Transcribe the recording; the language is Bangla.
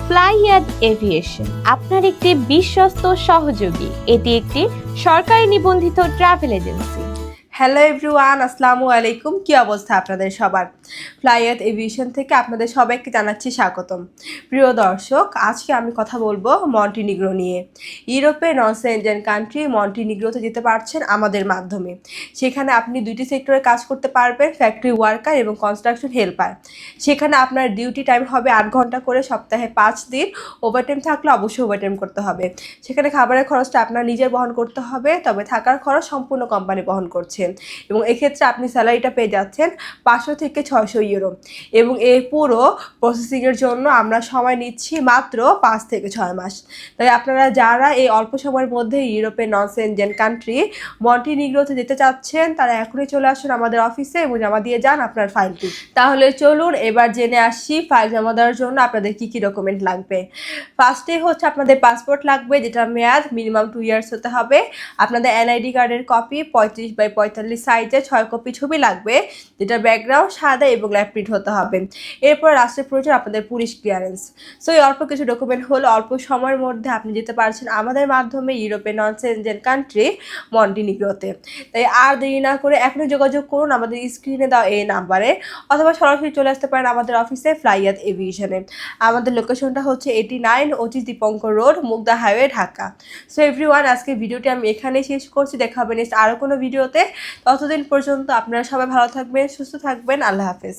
ফ্লাইয়াদ এভিয়েশন আপনার একটি বিশ্বস্ত সহযোগী। এটি একটি সরকারি নিবন্ধিত ট্রাভেল এজেন্সি। হ্যালো এভরিওয়ান, আসসালামু আলাইকুম। কি অবস্থা আপনাদের সবার? ফ্লাইয়াদ এভিয়েশন থেকে আপনাদের সবাইকে জানাচ্ছি স্বাগতম। প্রিয় দর্শক, আজকে আমি কথা বলবো মন্টিনিগ্রো নিয়ে। ইউরোপের নন সেনজেন কান্ট্রি মন্টিনিগ্রোতে যেতে পারছেন আমাদের মাধ্যমে। সেখানে আপনি দুইটি সেক্টরে কাজ করতে পারবেন, ফ্যাক্টরি ওয়ার্কার এবং কনস্ট্রাকশন হেল্পার। সেখানে আপনার ডিউটি টাইম হবে 8 ঘন্টা করে, সপ্তাহে 5 দিন। ওভারটাইম থাকলে অবশ্যই ওভারটাইম করতে হবে। সেখানে খাবারের খরচটা আপনার নিজের বহন করতে হবে, তবে থাকার খরচ সম্পূর্ণ কোম্পানি বহন করছে। এবং এক্ষেত্রে আপনি স্যালারিটা পেয়ে যাচ্ছেন 500 থেকে 600 ইউরো। এবং এই পুরো প্রসেসিংয়ের জন্য আমরা সময় নিচ্ছি মাত্র 5 থেকে 6 মাস। তাই আপনারা যারা এই অল্প সময়ের মধ্যে ইউরোপের নন সেনজেন কান্ট্রি মন্টিনিগ্রোতে যেতে চাচ্ছেন, তারা এখনই চলে আসুন আমাদের অফিসে এবং জমা দিয়ে যান আপনার ফাইলটি। তাহলে চলুন এবার জেনে আসি ফাইল জমা দেওয়ার জন্য আপনাদের কি কি ডকুমেন্ট লাগবে। ফার্স্টে হচ্ছে আপনাদের পাসপোর্ট লাগবে, যেটা মেয়াদ মিনিমাম 2 ইয়ার্স হতে হবে। আপনাদের এনআইডি কার্ডের কপি 35x45 সাইজে 6 কপি ছবি লাগবে, যেটা ব্যাকগ্রাউন্ড সাদা এবং ল্যাপ প্রিন্ট হতে হবে। এরপর রাষ্ট্রের প্রয়োজন আপনাদের পুলিশ ক্লিয়ারেন্স। সো এই অল্প কিছু ডকুমেন্ট হলো অল্প সময়ের মধ্যে আপনি যেতে পারছেন আমাদের মাধ্যমে ইউরোপের নন সেনজেন কান্ট্রি মন্টিনিগ্রোতে। তাই আর দেরি না করে এখনই যোগাযোগ করুন আমাদের স্ক্রিনে দেওয়া এই নাম্বারে, অথবা সরাসরি চলে আসতে পারেন আমাদের অফিসে ফ্লাইয়াদ এভিয়েশনে। আমাদের লোকেশনটা হচ্ছে 89 Achit Dipankar road, Mugda highway, Dhaka. So everyone, আজকে ভিডিওটি আমি এখানেই শেষ করছি। দেখা হবে নেক্সট আরও কোনো ভিডিওতে। ততদিন পর্যন্ত আপনারা সবাই ভালো থাকবেন, সুস্থ থাকবেন। আল্লাহ হাফেজ।